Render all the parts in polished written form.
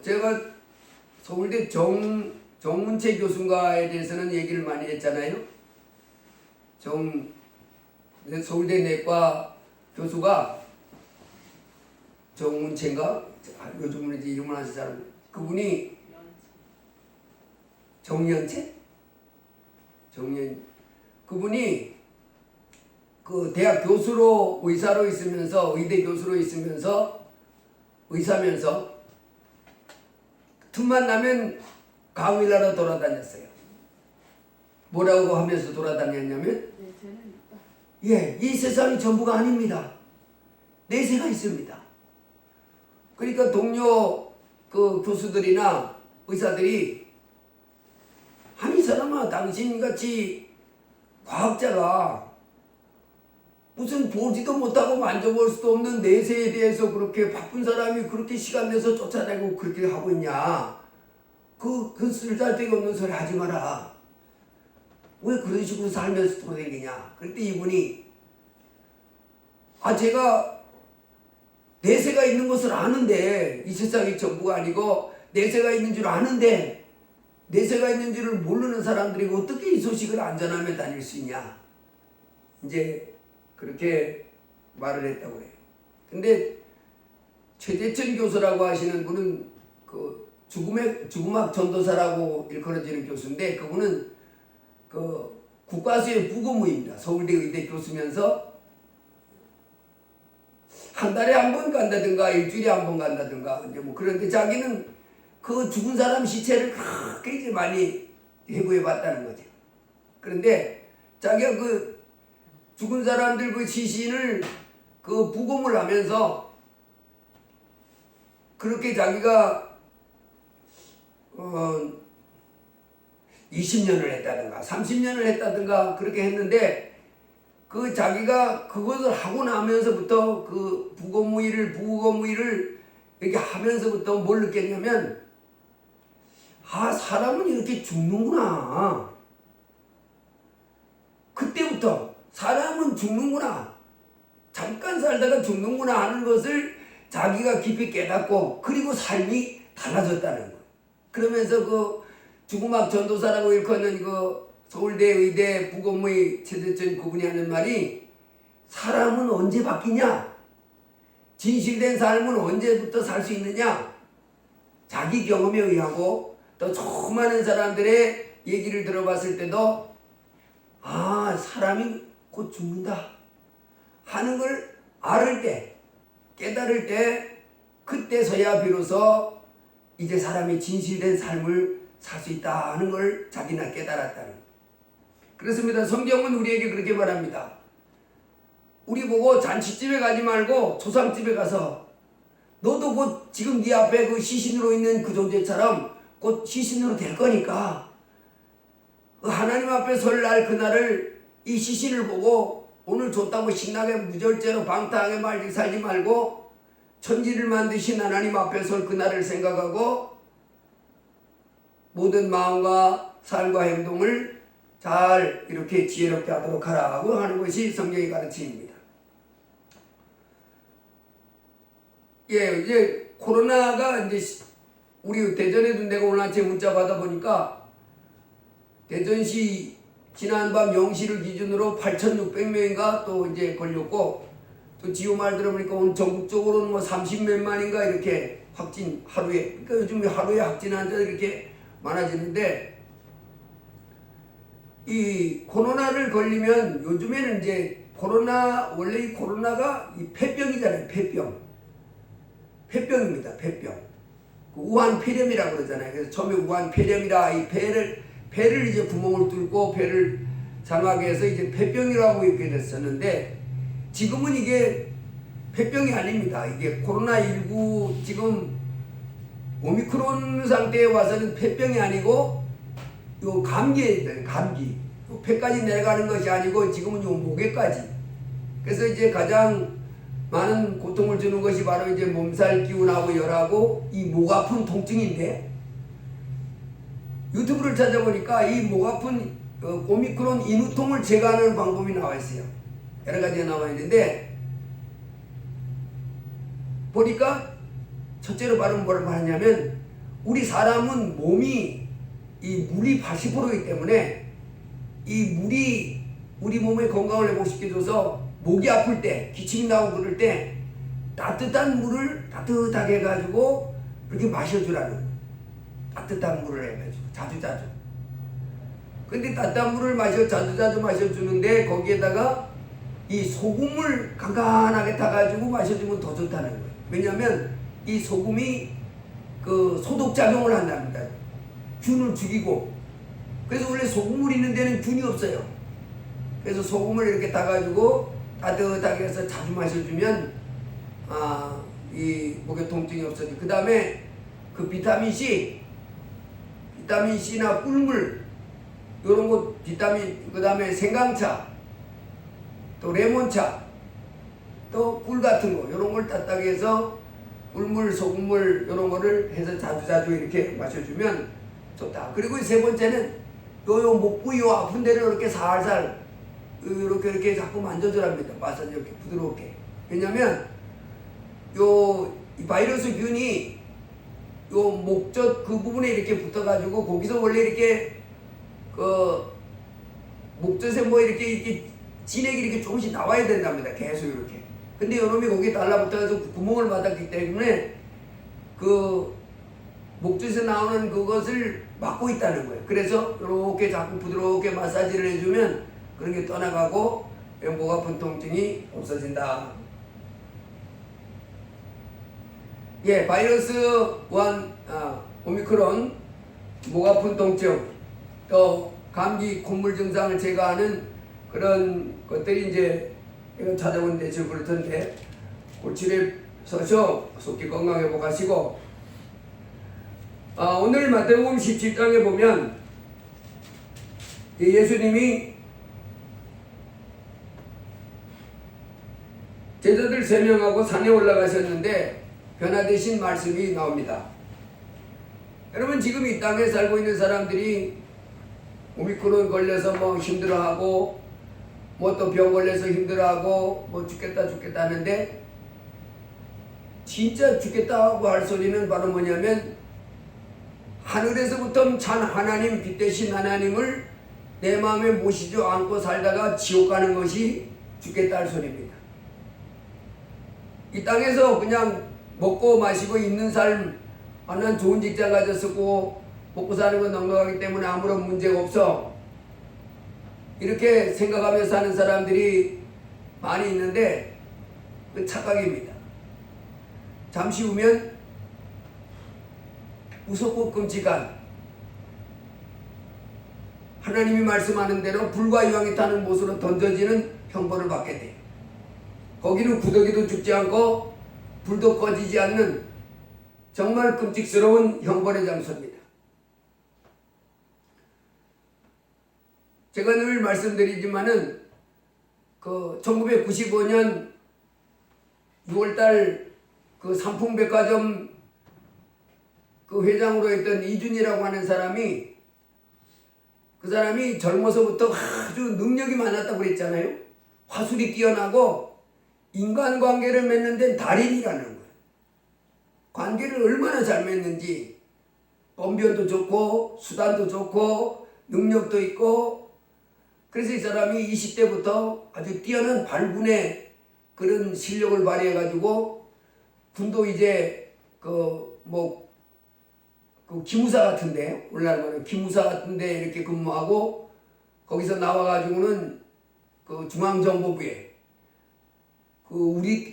제가 서울대 정문채 교수인가에 대해서는 얘기를 많이 했잖아요. 서울대 내과 교수가 정문채인가? 요즘은 이제 이름을 아시는 사람. 그분이 정연채? 그분이 그 대학 교수로 의사로 있으면서 의대 교수로 있으면서 의사면서 틈만 나면 강의하러 돌아다녔어요. 뭐라고 하면서 돌아다녔냐면 이 세상이 전부가 아닙니다. 내세가 있습니다. 그러니까 동료 그 교수들이나 의사들이 아니 사람아 당신같이 과학자가 무슨 보지도 못하고 만져볼 수도 없는 내세에 대해서 그렇게 바쁜 사람이 그렇게 시간 내서 쫓아내고 그렇게 하고 있냐. 그 쓸데기 없는 소리 하지 마라. 왜 그런 식으로 살면서 돌아다니냐. 그때 이분이 제가 내세가 있는 것을 아는데 이 세상이 전부가 아니고 내세가 있는 줄 아는데 내세가 있는 줄을 모르는 사람들이 어떻게 이 소식을 안전하며 다닐 수 있냐. 이제 그렇게 말을 했다고 해요. 근데 최재천 교수라고 하시는 분은 그 죽음학 전도사라고 일컬어지는 교수인데 그분은 그 국가수의 부고무입니다. 서울대 의대 교수면서 한 달에 한 번 간다든가 일주일에 한 번 간다든가 이제 뭐 그런데 자기는 그 죽은 사람 시체를 그렇게 이제 많이 해부해 봤다는 거죠. 그런데 자기가 그 죽은 사람들 그 시신을 그 부검을 하면서 그렇게 자기가 20년을 했다든가 30년을 했다든가 그렇게 했는데 그 자기가 그것을 하고 나면서부터 그 부검의를 이렇게 하면서부터 뭘 느꼈냐면 사람은 이렇게 죽는구나. 그때부터 사람은 죽는구나. 잠깐 살다가 죽는구나 하는 것을 자기가 깊이 깨닫고 그리고 삶이 달라졌다는 거예요. 그러면서 그 죽음학 전도사라고 일컫는 그 서울대 의대 부검의 최재천 그분이 하는 말이 사람은 언제 바뀌냐? 진실된 삶은 언제부터 살 수 있느냐? 자기 경험에 의하고 또 수많은 사람들의 얘기를 들어봤을 때도 사람이 곧 죽는다 하는 걸 알을 때 깨달을 때 그때서야 비로소 이제 사람이 진실된 삶을 살 수 있다 하는 걸 자기나 깨달았다는 거예요. 그렇습니다. 성경은 우리에게 그렇게 말합니다. 우리 보고 잔치집에 가지 말고 조상집에 가서 너도 곧 지금 네 앞에 그 시신으로 있는 그 존재처럼 곧 시신으로 될 거니까 하나님 앞에 설 날 그날을 이 시신을 보고 오늘 좋다고 신나게 무절제로 방탕하게 말지 살지 말고 천지를 만드신 하나님 앞에 설 그날을 생각하고 모든 마음과 삶과 행동을 잘 이렇게 지혜롭게 하도록 하라고 하는 것이 성경의 가르침입니다. 이제 코로나가 이제 우리 대전에도 내가 오늘 아침에 문자 받아보니까 대전시 지난밤 0시를 기준으로 8,600명인가 또 이제 걸렸고 또 지호 말 들어보니까 오늘 전국적으로는 뭐 30몇만인가 이렇게 확진 하루에 그러니까 요즘 하루에 확진 환자들이 이렇게 많아지는데 이 코로나를 걸리면 요즘에는 이제 원래 이 코로나가 이 폐병이잖아요. 폐병입니다. 폐병. 그 우한 폐렴이라고 그러잖아요. 그래서 처음에 우한 폐렴이라 이 폐를 이제 구멍을 뚫고 폐를 장하게 해서 이제 폐병이라고 이렇게 됐었는데 지금은 이게 폐병이 아닙니다. 이게 코로나19 지금 오미크론 상태에 와서는 폐병이 아니고 요 감기에 감기. 폐까지 내려가는 것이 아니고 지금은 요 목에까지. 그래서 이제 가장 많은 고통을 주는 것이 바로 이제 몸살 기운하고 열하고 이 목 아픈 통증인데 유튜브를 찾아보니까 이 목 아픈 오미크론 인후통을 제거하는 방법이 나와 있어요. 여러 가지가 나와 있는데 보니까 첫째로 바른 뭘 말하냐면 우리 사람은 몸이 이 물이 80%이기 때문에 이 물이 우리 몸의 건강을 회복시켜줘서 목이 아플 때 기침이 나오고 그럴 때 따뜻한 물을 따뜻하게 해가지고 이렇게 마셔주라는 거예요. 따뜻한 물을 해가지고 자주자주. 근데 따뜻한 물을 자주자주 마셔주는데 거기에다가 이 소금을 간간하게 타가지고 마셔주면 더 좋다는 거예요. 왜냐하면 이 소금이 그 소독작용을 한답니다. 균을 죽이고. 그래서 원래 소금물 있는 데는 균이 없어요. 그래서 소금을 이렇게 타가지고 따뜻하게 해서 자주 마셔주면 이 목의 통증이 없어지고. 그 다음에 그 비타민C나 꿀물 요런 거 비타민, 그 다음에 생강차, 또 레몬차, 또 꿀 같은 거 요런 걸 따뜻하게 해서 꿀물, 소금물 요런 거를 해서 자주자주 이렇게 마셔주면 좋다. 그리고 세 번째는 요 목부위 요 아픈 데를 이렇게 살살 이렇게 자꾸 만져주랍니다. 마사지 이렇게 부드럽게. 왜냐면 이 바이러스 균이 요 목젖 그 부분에 이렇게 붙어가지고 거기서 원래 이렇게 그 목젖에 뭐 이렇게 진액이 이렇게 조금씩 나와야 된답니다. 계속 이렇게. 근데 요놈이 거기에 달라붙어서 구멍을 받았기 때문에 그 목젖에서 나오는 그것을 막고 있다는 거예요. 그래서 이렇게 자꾸 부드럽게 마사지를 해주면 그런 게 떠나가고 목 아픈 통증이 없어진다. 예, 바이러스 1 오미크론 목 아픈 통증 또 감기 콧물 증상을 제거하는 그런 것들이 이제 이거 찾아오는데 지금 그럴 텐데 골치를 서서 속기 건강 회복하시고 오늘 마태복음 17장에 보면 예수님이 제자들 3명하고 산에 올라가셨는데 변화되신 말씀이 나옵니다. 여러분 지금 이 땅에 살고 있는 사람들이 오미크론 걸려서 뭐 힘들어하고 뭐 또 병 걸려서 힘들어하고 뭐 죽겠다 하는데 진짜 죽겠다고 할 소리는 바로 뭐냐면 하늘에서부터 참 하나님 빛 대신 하나님을 내 마음에 모시지 않고 살다가 지옥 가는 것이 죽겠다 할 소리입니다. 이 땅에서 그냥 먹고 마시고 있는 삶, 난 좋은 직장 가졌었고 먹고 사는 건 넉넉하기 때문에 아무런 문제가 없어 이렇게 생각하며 사는 사람들이 많이 있는데 그 착각입니다. 잠시 후면 무섭고 끔찍한 하나님이 말씀하는 대로 불과 유황이 타는 못으로 던져지는 형벌을 받게 돼요. 거기는 구더기도 죽지 않고 불도 꺼지지 않는 정말 끔찍스러운 형벌의 장소입니다. 제가 늘 말씀드리지만은 그 1995년 6월달 그 삼풍백화점 그 회장으로 했던 이준이라고 하는 사람이 그 사람이 젊어서부터 아주 능력이 많았다고 그랬잖아요. 화술이 뛰어나고 인간관계를 맺는 데는 달인이라는 거예요. 관계를 얼마나 잘 맺는지 언변도 좋고 수단도 좋고 능력도 있고 그래서 이 사람이 20대부터 아주 뛰어난 발군의 그런 실력을 발휘해가지고 군도 이제 그 기무사 같은데 오늘날 말하면 기무사 같은데 이렇게 근무하고 거기서 나와가지고는 그 중앙정보부에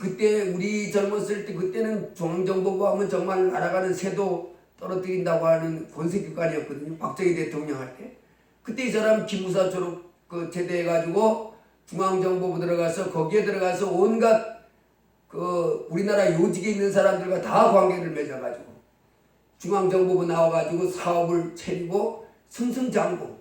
그때 우리 젊었을 때 그때는 중앙정보부 하면 정말 날아가는 새도 떨어뜨린다고 하는 권세기관이었거든요. 박정희 대통령 할 때. 그때 이 사람 기무사 졸업 제대해가지고 중앙정보부 들어가서 거기에 들어가서 온갖 그 우리나라 요직에 있는 사람들과 다 관계를 맺어가지고 중앙정보부 나와가지고 사업을 차리고 승승장구.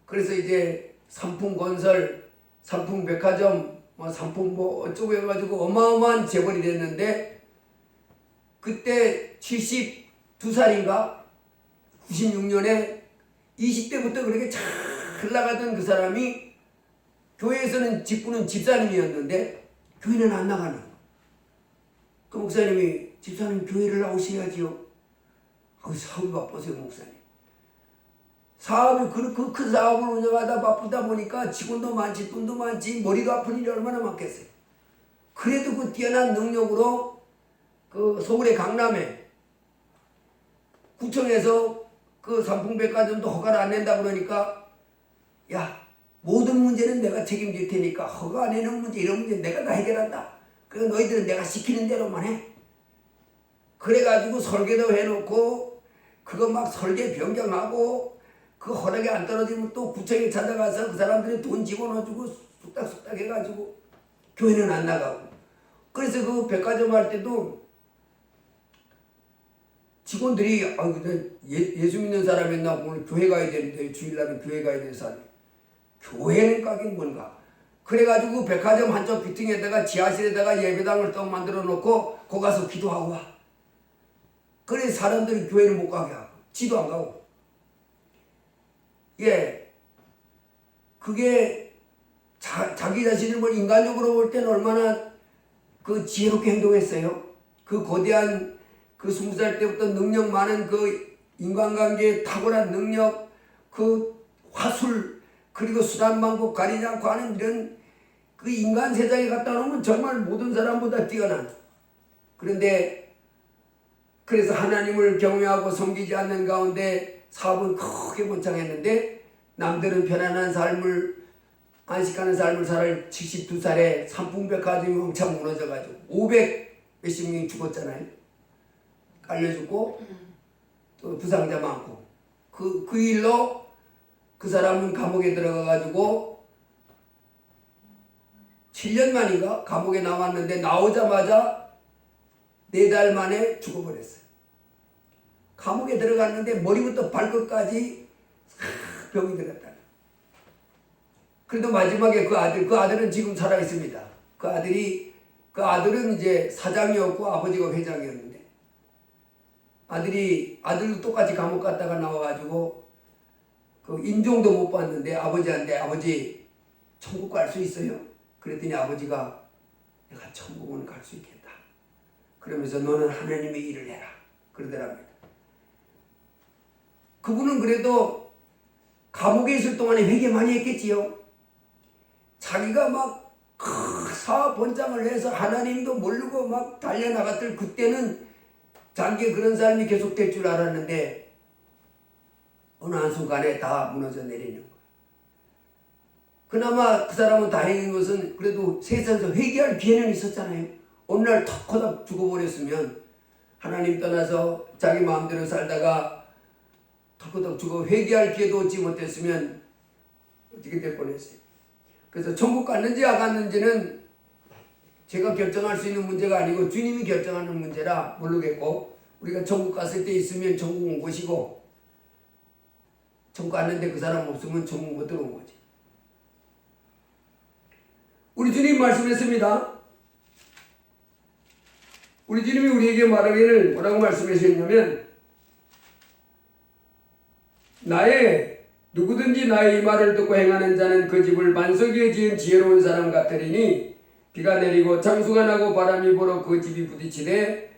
그래서 이제 삼풍건설, 삼풍백화점, 삼풍 어쩌고 해가지고 어마어마한 재벌이 됐는데 그때 72살인가 96년에 20대부터 그렇게 잘 나가던 그 사람이 교회에서는 직분은 집사님이었는데 교회는 안 나가는 그 목사님이 집사님 교회를 나오셔야지요. 사업이 바빠서요, 목사님. 사업이 그 사업을 운영하다 바쁘다 보니까 직원도 많지 돈도 많지 머리도 아픈 일이 얼마나 많겠어요. 그래도 그 뛰어난 능력으로 그 서울의 강남에 구청에서 그 삼풍백화점도 허가를 안 낸다 그러니까 야, 모든 문제는 내가 책임질 테니까 허가 안 내는 문제 이런 문제 내가 다 해결한다. 그래서 너희들은 내가 시키는 대로만 해. 그래가지고 설계도 해놓고 그거 막 설계 변경하고 그 허락이 안 떨어지면 또 구청에 찾아가서 그 사람들이 돈 집어넣어주고 쑥닥쑥닥 해가지고 교회는 안 나가고. 그래서 그 백화점 할 때도 직원들이 예수 믿는 사람이나 오늘 교회 가야 되는데 주일날은 교회 가야 되는 사람이 교회는 가긴 뭔가. 그래가지고 백화점 한쪽 비팅에다가 지하실에다가 예배당을 또 만들어 놓고 거기 가서 기도하고 와. 그래 사람들이 교회를 못 가게 하고 지도 안 가고. 예, 그게 자기 자신을 뭐 인간적으로 볼 때는 얼마나 그 지혜롭게 행동했어요. 그 거대한 그 20살 때부터 능력 많은 그 인간관계에 탁월한 능력, 그 화술, 그리고 수단 방법 가리지 않고 하는 이런 그 인간 세상에 갖다 놓으면 정말 모든 사람보다 뛰어난. 그런데 그래서 하나님을 경외하고 섬기지 않는 가운데 사업은 크게 번창했는데 남들은 편안한 삶을 안식하는 삶을 살을 72살에 삼풍백화점이 왕창 무너져가지고 500 몇십 명이 죽었잖아요. 깔려 죽고 또 부상자 많고 그 일로 그 사람은 감옥에 들어가가지고 7년 만인가 감옥에 나왔는데 나오자마자 4달 만에 죽어버렸어요. 감옥에 들어갔는데 머리부터 발끝까지 병이 들었다. 그래도 마지막에 그 아들은 지금 살아 있습니다. 그 아들은 이제 사장이었고 아버지가 회장이었는데 아들도 똑같이 감옥 갔다가 나와가지고 그 임종도 못 받는데 아버지한테 아버지 천국 갈 수 있어요? 그랬더니 아버지가 내가 천국은 갈 수 있겠다. 그러면서 너는 하나님의 일을 해라. 그러더랍니다. 그분은 그래도 감옥에 있을 동안에 회개 많이 했겠지요. 자기가 막 사업 번창을 해서 하나님도 모르고 막 달려나갔을 그때는 자기의 그런 삶이 계속될 줄 알았는데 어느 한순간에 다 무너져 내리는 거예요. 그나마 그 사람은 다행인 것은 그래도 세상에서 회개할 기회는 있었잖아요. 어느 날 턱 커다 죽어버렸으면 하나님 떠나서 자기 마음대로 살다가 턱커덕 죽어 회개할 기회도 얻지 못했으면 어떻게 될 뻔했어요. 그래서 천국 갔는지 안 갔는지는 제가 결정할 수 있는 문제가 아니고 주님이 결정하는 문제라 모르겠고 우리가 천국 갔을 때 있으면 천국 온 것이고 천국 갔는데 그 사람 없으면 천국 못 들어온 거지. 우리 주님 말씀했습니다. 우리 주님이 우리에게 말하기를 뭐라고 말씀하셨냐면 누구든지 나의 이 말을 듣고 행하는 자는 그 집을 반석 위에 지은 지혜로운 사람 같으리니 비가 내리고 창수가 나고 바람이 불어 그 집이 부딪히되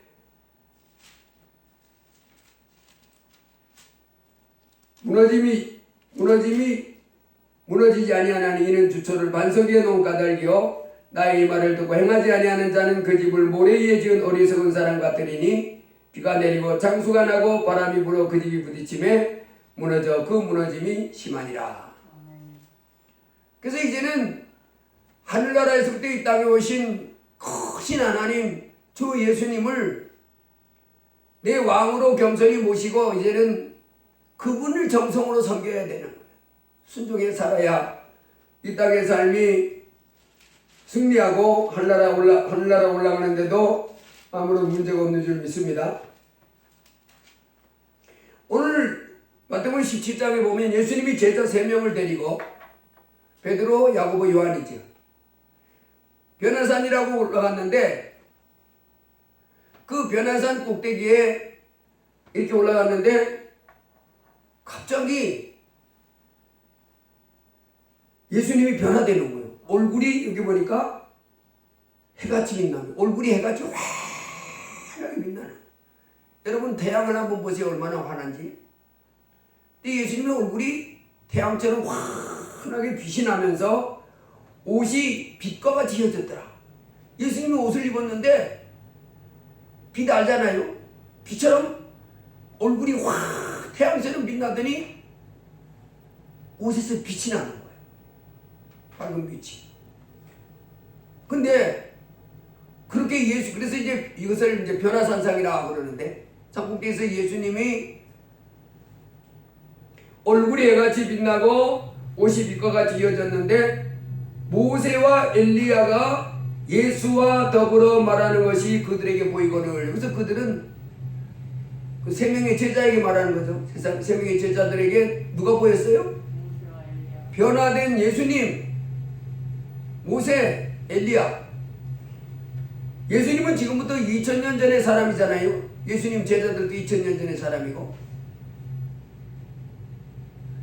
무너지지 아니하나니 이는 주초를 반석 위에 놓은 까닭이요 나의 이 말을 듣고 행하지 아니하는 자는 그 집을 모래 위에 지은 어리석은 사람 같으리니 비가 내리고 창수가 나고 바람이 불어 그 집이 부딪히매 무너져 그 무너짐이 심하니라. 그래서 이제는 하늘나라에서부터 이 땅에 오신 크신 하나님 주 예수님을 내 왕으로 겸손히 모시고 이제는 그분을 정성으로 섬겨야 되는 거예요. 순종해 살아야 이 땅의 삶이 승리하고 하늘나라 올라가는데도 아무런 문제가 없는 줄 믿습니다. 오늘 마태복음 17장에 보면 예수님이 제자 3명을 데리고 베드로, 야고보, 요한이죠. 변화산이라고 올라갔는데 그 변화산 꼭대기에 이렇게 올라갔는데 갑자기 예수님이 변화되는 거예요. 얼굴이 여기 보니까 해같이 빛나는 얼굴이 해같이 환하게 빛나는 여러분 태양을 한번 보세요. 얼마나 환한지. 근데 예수님의 얼굴이 태양처럼 환하게 빛이 나면서 옷이 빛과 같이 휘어졌더라. 예수님이 옷을 입었는데 빛 알잖아요. 빛처럼 얼굴이 확 태양처럼 빛나더니 옷에서 빛이 나는 거예요. 밝은 빛이. 근데 그렇게 그래서 이제 이것을 이제 변화산상이라고 그러는데, 삼국기에서 예수님이 얼굴이 해같이 빛나고 옷이 빛과 같이 이어졌는데, 모세와 엘리야가 예수와 더불어 말하는 것이 그들에게 보이거늘. 그래서 그들은 그 세 명의 제자에게 말하는 거죠. 세 명의 제자들에게 누가 보였어요? 변화된 예수님, 모세, 엘리야. 예수님은 지금부터 2000년 전의 사람이잖아요. 예수님 제자들도 2000년 전의 사람이고.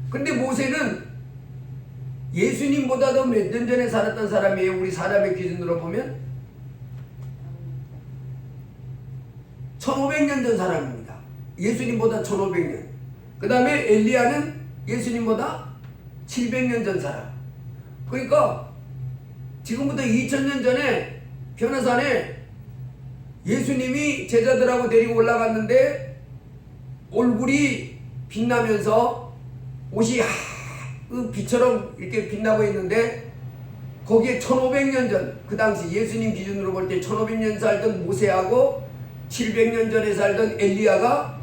근데 모세는 예수님보다도 몇 년 전에 살았던 사람이에요. 우리 사람의 기준으로 보면 1500년 전 사람입니다. 예수님보다 1500년. 그 다음에 엘리야는 예수님보다 700년 전 사람. 그러니까 지금부터 2000년 전에 변화산에 예수님이 제자들하고 데리고 올라갔는데 얼굴이 빛나면서 옷이 그 빛처럼 이렇게 빛나고 있는데, 거기에 1500년 전, 그 당시 예수님 기준으로 볼 때 1500년 살던 모세하고 700년 전에 살던 엘리야가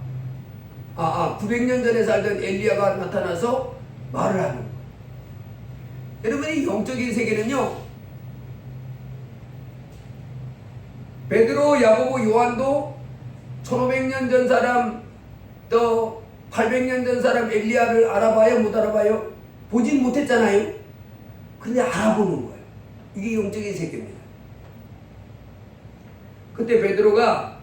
900년 전에 살던 엘리야가 나타나서 말을 하는 거예요. 여러분이 영적인 세계는요, 베드로, 야고보, 요한도 1500년 전 사람, 또 800년 전 사람 엘리야를 알아봐요? 못 알아봐요? 보진 못했잖아요. 근데 알아보는 거예요. 이게 영적인 세계입니다. 그때 베드로가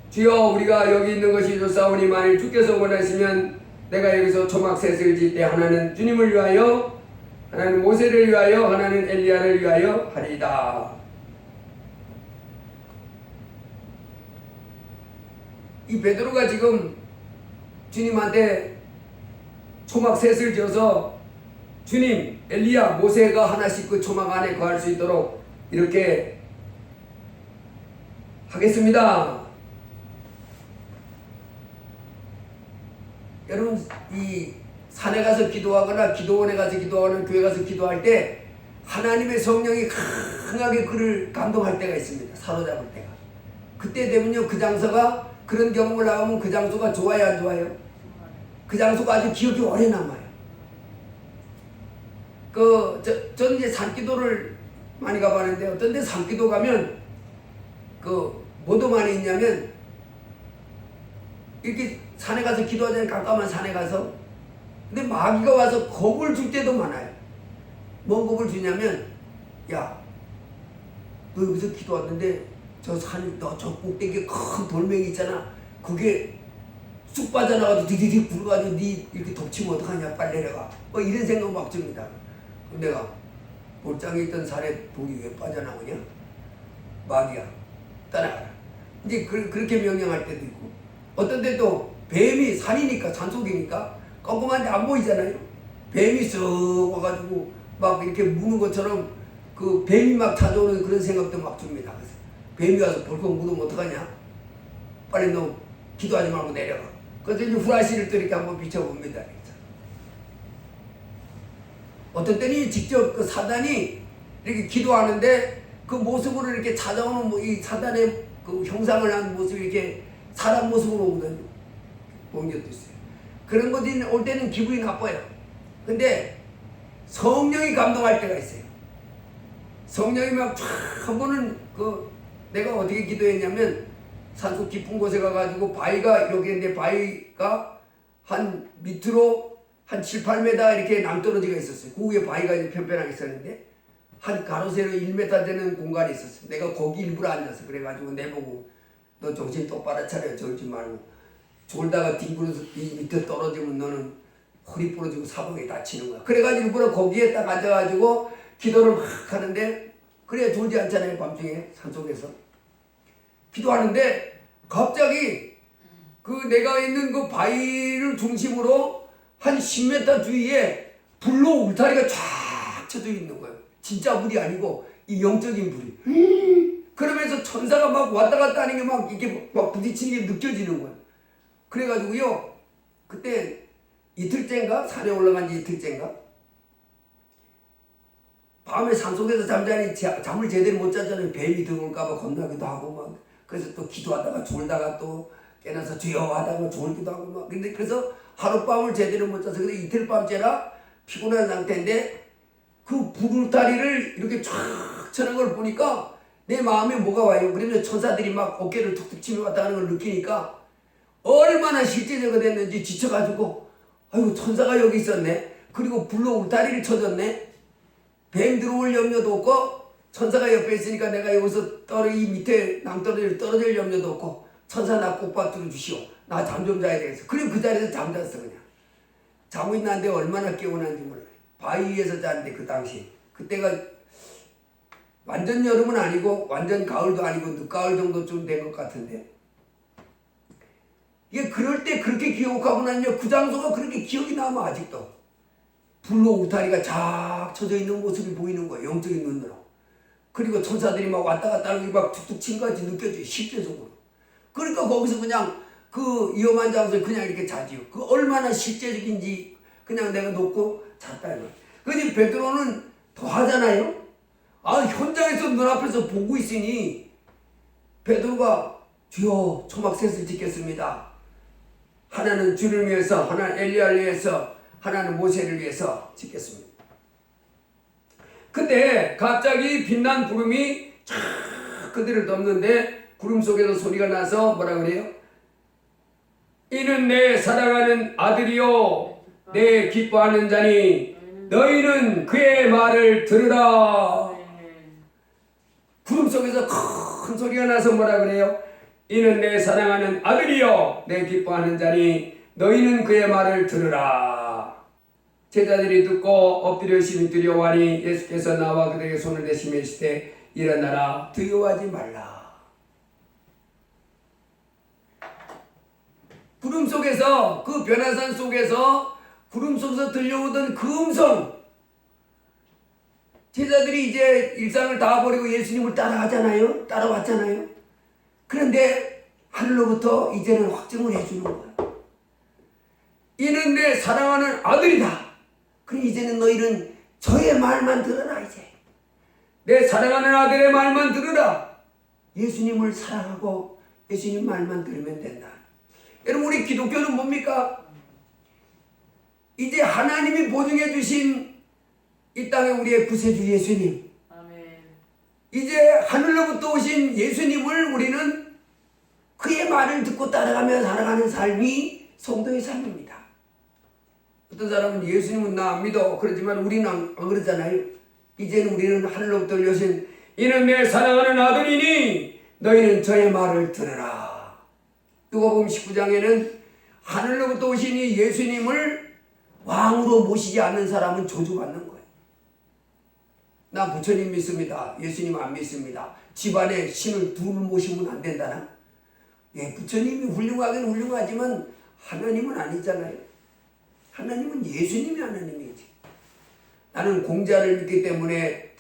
주여 우리가 여기 있는 것이 좋사오니 만일 주께서 원하시면 내가 여기서 초막셋을 짓 때 하나는 주님을 위하여, 하나는 모세를 위하여, 하나는 엘리야를 위하여 하리이다. 이 베드로가 지금 주님한테 초막셋을 지어서 주님, 엘리야, 모세가 하나씩 그 초막 안에 거할 수 있도록 이렇게 하겠습니다. 여러분, 이 산에 가서 기도하거나 기도원에 가서 기도하거나 교회 가서 기도할 때 하나님의 성령이 강하게 그를 감동할 때가 있습니다. 사로잡을 때가. 그때 되면요, 그 장소가, 그런 경험을 나가면 그 장소가 좋아요, 안 좋아요? 그 장소가 아주 기억이 오래 남아요. 저는 이제 산기도를 많이 가봤는데, 어떤 데 산기도 가면, 뭐도 많이 있냐면, 이렇게 산에 가서 기도하잖아요. 깜깜한 산에 가서. 근데 마귀가 와서 겁을 줄 때도 많아요. 뭔 겁을 주냐면, 야, 너 여기서 기도 왔는데, 저 꼭대기에 큰 돌멩이 있잖아. 그게 쑥 빠져나가도 디디디 불어가지고 니 이렇게 덮치면 어떡하냐, 빨리 내려가. 이런 생각 막 듭니다. 내가 볼장에 있던 산에 돌이 왜 빠져나오냐? 마귀야, 떠나가라. 이제 그렇게 명령할 때도 있고, 어떤 때 또 뱀이, 산이니까, 산속이니까 꼼꼼한데 안 보이잖아요. 뱀이 쓱 와가지고 막 이렇게 무는 것처럼 그 뱀이 막 찾아오는 그런 생각도 막 듭니다. 그래서 뱀이 와서 벌컥 묻으면 어떡하냐? 빨리 너 기도하지 말고 내려가. 그래서 이제 후라시를 또 이렇게 한번 비춰봅니다. 어떤 때는 직접 그 사단이 이렇게 기도하는데 그 모습으로 이렇게 찾아오는 이 사단의 그 형상을 한 모습이 이렇게 사람 모습으로 오거든요. 본 적도 있어요. 그런 것들이 올 때는 기분이 나빠요. 근데 성령이 감동할 때가 있어요. 성령이 막 쫙 한 번은 내가 어떻게 기도했냐면, 산속 깊은 곳에 가가지고 바위가 이렇게 있는데, 바위가 한 밑으로 한 7, 8m 이렇게 남떨어지가 있었어요. 그 위에 바위가 이제 편편하게 있었는데, 한 가로세로 1m 되는 공간이 있었어요. 내가 거기 일부러 앉았어. 그래가지고 내보고, 너 정신 똑바로 차려. 저러지 말고. 졸다가 뒹굴어서 이 밑에 떨어지면 너는 허리 부러지고 사방에 다치는 거야. 그래가지고 일부러 거기에 딱 앉아가지고 기도를 막 하는데, 그래야 졸지 않잖아요. 밤중에 산속에서 기도하는데 갑자기 그 내가 있는 그 바위를 중심으로 한 10m 주위에 불로 울타리가 쫙 쳐져 있는 거예요. 진짜 불이 아니고 이 영적인 불이. 그러면서 천사가 막 왔다 갔다 하는 게 막 이게 막 부딪히는 게 느껴지는 거예요. 그래가지고요, 그때 이틀째인가? 산에 올라간 지 이틀째인가? 밤에 산속에서 잠자니 잠을 제대로 못 자잖아요. 뱀이 들어올까봐 겁나기도 하고 막. 그래서 또 기도하다가 졸다가 또 깨나서 주여 하다가 졸기도 하고 막. 근데 그래서 하룻밤을 제대로 못 자서 근데 이틀 밤째라 피곤한 상태인데 그 불울다리를 이렇게 쫙 쳐는 걸 보니까 내 마음에 뭐가 와요. 그러면서 천사들이 막 어깨를 툭툭 치며 왔다 가는 걸 느끼니까 얼마나 실제적이 됐는지 지쳐가지고 아이고 천사가 여기 있었네. 그리고 불로 울타리를 쳐줬네. 뱀 들어올 염려도 없고 천사가 옆에 있으니까 내가 여기서 이 밑에 낭떠러지를 떨어질 염려도 없고 천사 나 꽃밭으로 주시오. 나 잠 좀 자야 되겠어. 그리고 그 자리에서 잠잤어 그냥. 자고 있는데 얼마나 깨어난지 몰라요. 바위 위에서 잤는데 그 당시. 그때가 완전 여름은 아니고 완전 가을도 아니고 늦가을 정도쯤 된 것 같은데 이게 그럴 때 그렇게 기억하고 나면 그 장소가 그렇게 기억이 남아 아직도. 불로 울타리가 쫙 쳐져 있는 모습이 보이는 거예요. 영적인 눈으로. 그리고 천사들이 막 왔다 갔다 하는 게 막 툭툭 친 것 같이 느껴져요. 실제적으로. 그러니까 거기서 그냥 그 위험한 장소에 그냥 이렇게 자지요. 그 얼마나 실제적인지 그냥 내가 놓고 잤다 이거예요. 근데 베드로는 더 하잖아요. 현장에서 눈앞에서 보고 있으니 베드로가 주여 초막셋을 짓겠습니다. 하나는 주를 위해서, 하나는 엘리야를 위해서, 하나는 모세를 위해서 짓겠습니다. 그때 갑자기 빛난 구름이 쫙 그들을 덮는데 구름 속에서 소리가 나서 뭐라 그래요? 이는 내 사랑하는 아들이요 내 기뻐하는 자니 너희는 그의 말을 들으라. 구름 속에서 큰 소리가 나서 뭐라 그래요? 이는 내 사랑하는 아들이요 내 기뻐하는 자니 너희는 그의 말을 들으라. 제자들이 듣고 엎드려 심히 두려워하니 예수께서 나와 그들에게 손을 대시며 이르시되 일어나라 두려워하지 말라. 구름 속에서 그 변화산 속에서 구름 속에서 들려오던 그 음성, 제자들이 이제 일상을 다 버리고 예수님을 따라가잖아요. 따라왔잖아요. 그런데 하늘로부터 이제는 확증을 해주는 거예요. 이는 내 사랑하는 아들이다. 그럼 이제는 너희는 저의 말만 들어라. 이제 내 사랑하는 아들의 말만 들으라. 예수님을 사랑하고 예수님 말만 들으면 된다. 여러분 우리 기독교는 뭡니까? 이제 하나님이 보증해 주신 이 땅에 우리의 구세주 예수님, 아멘. 이제 하늘로부터 오신 예수님을 우리는 그의 말을 듣고 따라가며 살아가는 삶이 성도의 삶입니다. 어떤 사람은 예수님은 나 안 믿어 그러지만 우리는 안 그러잖아요. 이제는 우리는 하늘로부터 오신 이는 내 사랑하는 아들이니 너희는 저의 말을 들으라. 누가복음 19장에는 하늘로부터 오신 이 예수님을 왕으로 모시지 않는 사람은 저주받는 거예요. 나 부처님 믿습니다. 예수님 안 믿습니다. 집안에 신을 둘 모시면 안 된다나? 예, 부처님이 훌륭하긴 훌륭하지만 하나님은 아니잖아요. 하나님은 예수님이 하나님이지. 나는 공자를 믿기 때문에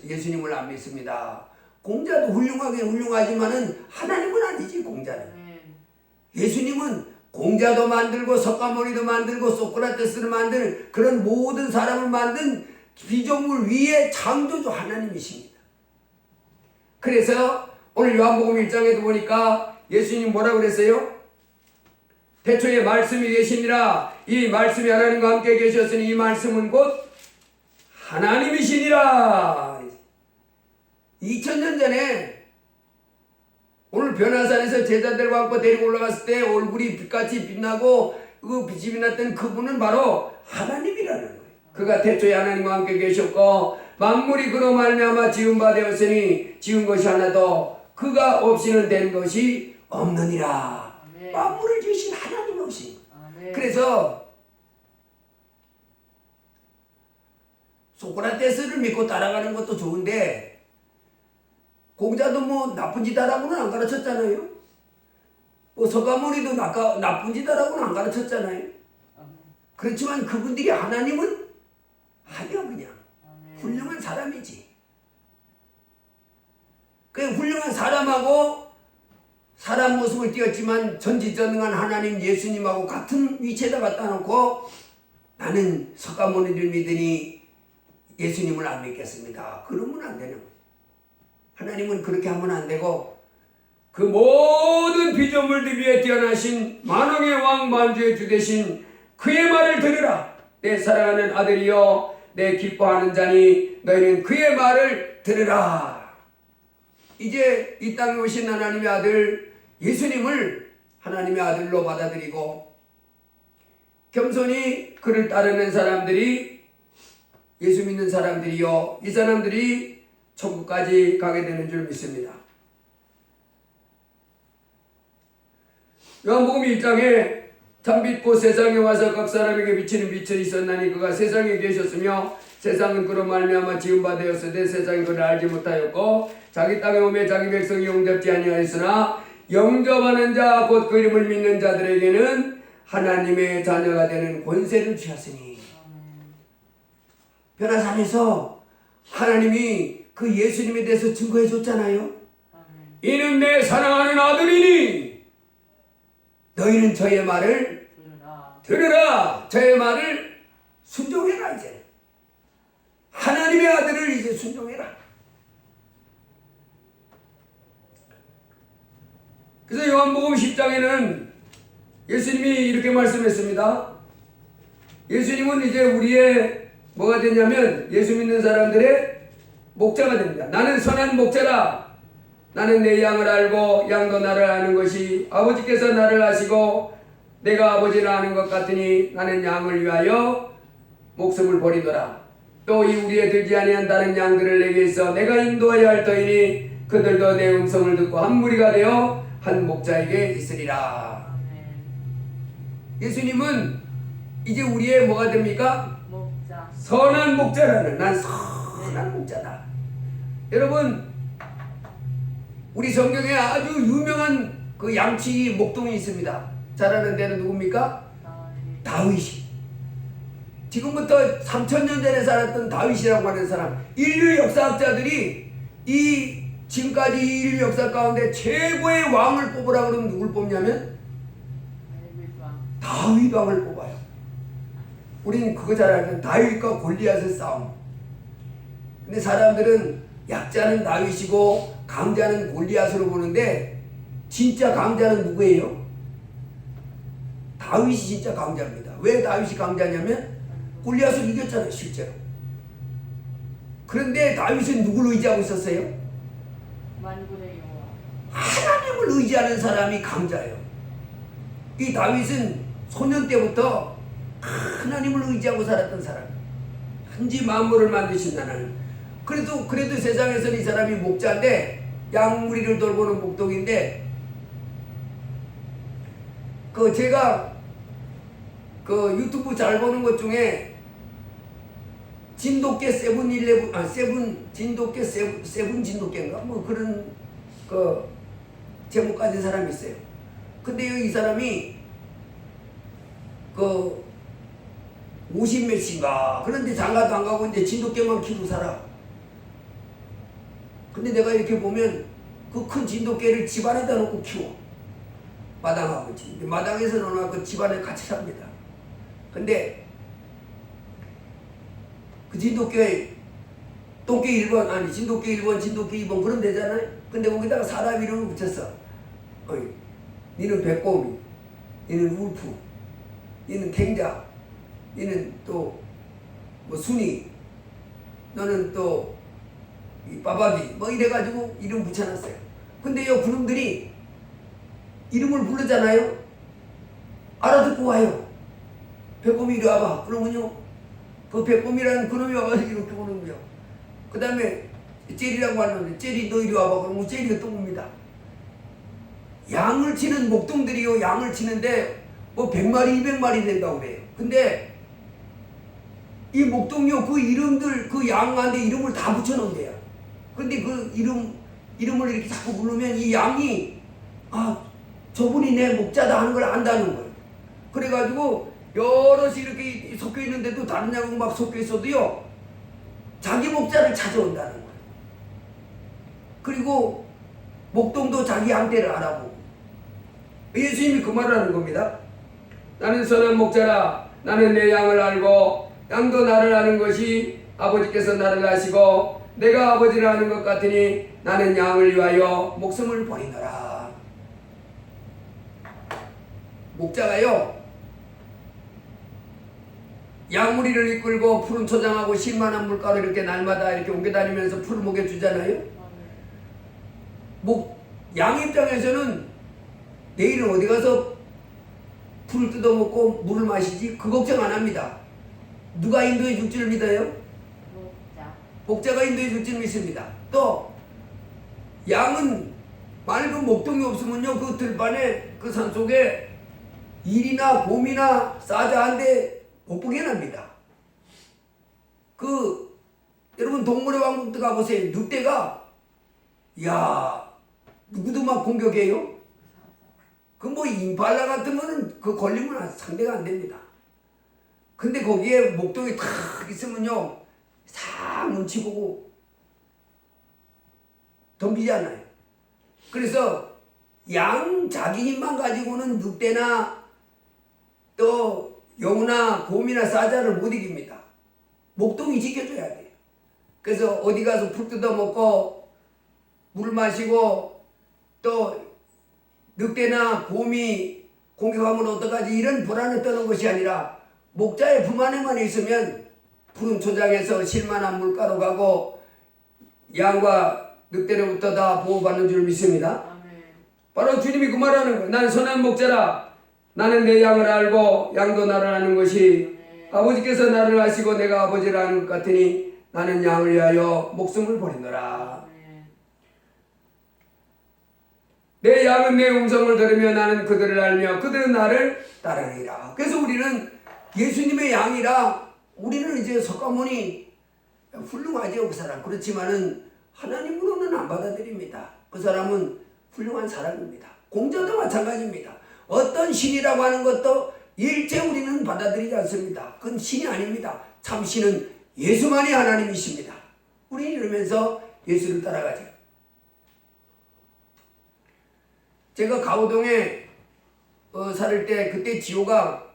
예수님을 안 믿습니다. 공자도 훌륭하긴 훌륭하지만은 하나님은 아니지 공자는. 예수님은 공자도 만들고 석가모니도 만들고 소크라테스를 만든 그런 모든 사람을 만든 피조물 위에 창조주 하나님이십니다. 그래서 오늘 요한복음 1장에도 보니까 예수님 뭐라고 그랬어요? 태초에 말씀이 계시니라. 이 말씀이 하나님과 함께 계셨으니 이 말씀은 곧 하나님이시니라. 2000년 전에 오늘 변화산에서 제자들과 함께 데리고 올라갔을 때 얼굴이 빛같이 빛나고 그 빛이 빛났던 그분은 바로 하나님이라는 거예요. 그가 태초에 하나님과 함께 계셨고 만물이 그로 말미암아 지은 바 되었으니 지은 것이 하나도 그가 없이는 된 것이 없느니라. 아멘. 만물을 지으신 하나님이 오신 거예요. 그래서 소크라테스를 믿고 따라가는 것도 좋은데 공자도 뭐 나쁜 짓 하라고는 안 가르쳤잖아요. 뭐 서가모니도 나쁜 짓하라고는 안 가르쳤잖아요. 아멘. 그렇지만 그분들이 하나님은 아니야 그냥 아멘. 훌륭한 사람이지. 그 훌륭한 사람하고 사람 모습을 띄었지만 전지전능한 하나님 예수님하고 같은 위치에다 갖다 놓고 나는 서가모니를 믿으니 예수님을 안 믿겠습니다. 그러면 안 되는 거예요. 하나님은 그렇게 하면 안 되고 그 모든 피조물들 위에 뛰어나신 만왕의 왕 만주의 주 되신 그의 말을 들으라. 내 사랑하는 아들이여 내 기뻐하는 자니 너희는 그의 말을 들으라. 이제 이 땅에 오신 하나님의 아들 예수님을 하나님의 아들로 받아들이고 겸손히 그를 따르는 사람들이 예수 믿는 사람들이요 이 사람들이 천국까지 가게 되는 줄 믿습니다. 요한복음 1장에 참빛고 세상에 와서 각 사람에게 비치는 빛이 있었나니 그가 세상에 계셨으며 세상은 그로 말미암아 지은 바 되었으되 세상이 그를 알지 못하였고 자기 땅에 오매 자기 백성이 영접지 아니하였으나 영접하는 자 곧 그 이름을 믿는 자들에게는 하나님의 자녀가 되는 권세를 주셨으니. 변화산에서 하나님이 그 예수님에 대해서 증거해 줬잖아요. 이는 내 사랑하는 아들이니 너희는 저의 말을 들으라. 저의 말을 순종해라. 이제 하나님의 아들을 이제 순종해라. 그래서 요한복음 10장에는 예수님이 이렇게 말씀했습니다. 예수님은 이제 우리의 뭐가 되냐면 예수 믿는 사람들의 목자가 됩니다. 나는 선한 목자라. 나는 내 양을 알고 양도 나를 아는 것이 아버지께서 나를 아시고 내가 아버지를 아는 것 같으니 나는 양을 위하여 목숨을 버리노라. 또 이 우리에 들지 아니한 다른 양들을 내게 있어 내가 인도하여 할 터이니 그들도 내 음성을 듣고 한 무리가 되어 한 목자에게 있으리라. 예수님은 이제 우리의 뭐가 됩니까? 목자. 선한 목자라는 난 선한 목자다. 여러분 우리 성경에 아주 유명한 그 양치 목동이 있습니다. 잘 아는 데는 누굽니까? 다윗이. 지금부터 3000년 전에 살았던 다윗이라고 하는 사람. 인류 역사학자들이 이 지금까지 인류 역사 가운데 최고의 왕을 뽑으라 그러면 누굴 뽑냐면 다윗 왕을 뽑아요. 우리는 그거 잘 알죠. 다윗과 골리앗의 싸움. 근데 사람들은 약자는 다윗이고 강자는 골리앗으로 보는데 진짜 강자는 누구예요? 다윗이 진짜 강자입니다. 왜 다윗이 강자냐면 골리앗을 이겼잖아요, 실제로. 그런데 다윗은 누구를 의지하고 있었어요? 만군의 여호와. 하나님을 의지하는 사람이 강자예요. 이 다윗은 소년 때부터 하나님을 의지하고 살았던 사람. 한지 만물을 만드신 하나님. 그래도 세상에서는 이 사람이 목자인데 양무리를 돌보는 목동인데 제가 유튜브 잘 보는 것 중에 진돗개 진돗개인가 뭐 그런 제목 가진 사람이 있어요. 근데 이 사람이 50몇인가 그런데 장가도 안 가고 이제 진돗개만 키우고 살아. 근데 내가 이렇게 보면 그 큰 진돗개를 집안에다 놓고 키워. 마당하고 마당에서 놓아놓고 집안에 같이 삽니다. 근데 그 진돗개 똥개 1번 진돗개 1번 진돗개 2번 그럼 되잖아요. 근데 거기다가 사람 이름을 붙였어. 니는 백곰이, 니는 울프, 니는 탱자, 니는 또 뭐 순이, 너는 또 빠바비 뭐 이래가지고 이름 붙여놨어요. 근데 이 그놈들이 이름을 부르잖아요. 알아듣고 와요. 백곰이 이리 와봐. 그러면요 그 백곰이라는 그놈이 와가지고 이렇게 오는 거예요. 그 다음에 젤이라고 하는데 젤이 너 이리 와봐. 그러면 젤이가 또 옵니다. 양을 치는 목동들이요 양을 치는데 뭐 100마리 200마리 된다고 그래요. 근데 이 목동요 그 이름들 그 양한테 이름을 다 붙여놓은대요. 근데 그 이름을 이렇게 자꾸 부르면 이 양이 저분이 내 목자다 하는 걸 안다는 거예요. 그래가지고 여럿이 이렇게 섞여 있는데도 다른 양은 막 섞여 있어도요, 자기 목자를 찾아온다는 거예요. 그리고 목동도 자기 양떼를 알아보고. 예수님이 그 말을 하는 겁니다. 나는 선한 목자라. 나는 내 양을 알고 양도 나를 아는 것이 아버지께서 나를 아시고 내가 아버지를 아는 것 같으니 나는 양을 위하여 목숨을 버리노라. 목자가요, 양무리를 이끌고 푸른 초장하고 실만한 물가로 이렇게 날마다 이렇게 옮겨다니면서 풀을 먹여주잖아요. 양 입장에서는 내일은 어디 가서 풀을 뜯어먹고 물을 마시지? 그 걱정 안 합니다. 누가 인도해 줄 줄 믿어요? 목자. 목자가 인도해 줄 줄 믿습니다. 또 양은 맑은 목동이 없으면요, 그 들판에 그 산속에 일이나 곰이나 싸자 한데 못 보게 납니다. 여러분 동물의 왕국도 가보세요. 늑대가 누구도 막 공격해요. 그 임팔라 같으면은 그 걸리면 상대가 안 됩니다. 근데 거기에 목동이 탁 있으면요, 싹 눈치 보고 덤비잖아요. 그래서 양 자기 힘만 가지고는 늑대나 또 여우나 곰이나 사자를 못 이깁니다. 목동이 지켜줘야 돼요. 그래서 어디 가서 풀 뜯어 먹고 물 마시고 또 늑대나 곰이 공격하면 어떡하지 이런 불안을 떠는 것이 아니라 목자의 품 안에만 있으면 푸른 초장에서 실만한 물가로 가고 양과 늑대로부터 다 보호받는 줄 믿습니다. 아멘. 바로 주님이 그 말하는 거예요. 나는 선한 목자라. 나는 내 양을 알고 양도 나를 아는 것이 아버지께서 나를 아시고 내가 아버지를 아는 것 같으니 나는 양을 위하여 목숨을 버리노라. 내 양은 내 음성을 들으며 나는 그들을 알며 그들은 나를 따르리라. 그래서 우리는 예수님의 양이라 우리는 이제 석가모니 훌륭하죠, 그 사람. 그렇지만은 하나님으로는 안 받아들입니다. 그 사람은 훌륭한 사람입니다. 공자도 마찬가지입니다. 어떤 신이라고 하는 것도 일체 우리는 받아들이지 않습니다. 그건 신이 아닙니다. 참 신은 예수만이 하나님이십니다. 우리는 이러면서 예수를 따라가죠. 제가 가오동에 살을 때 그때 지호가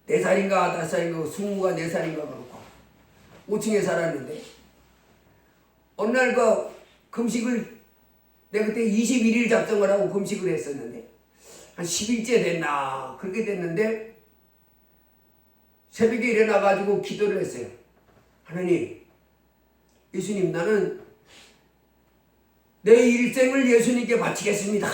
4살인가 5살인가 승우가 4살인가 그렇고 5층에 살았는데 어느 날 금식을 내가 그때 21일 작정을 하고 금식을 했었는데 한 10일째 됐나 그렇게 됐는데 새벽에 일어나가지고 기도를 했어요. 하나님, 예수님, 나는 내 일생을 예수님께 바치겠습니다.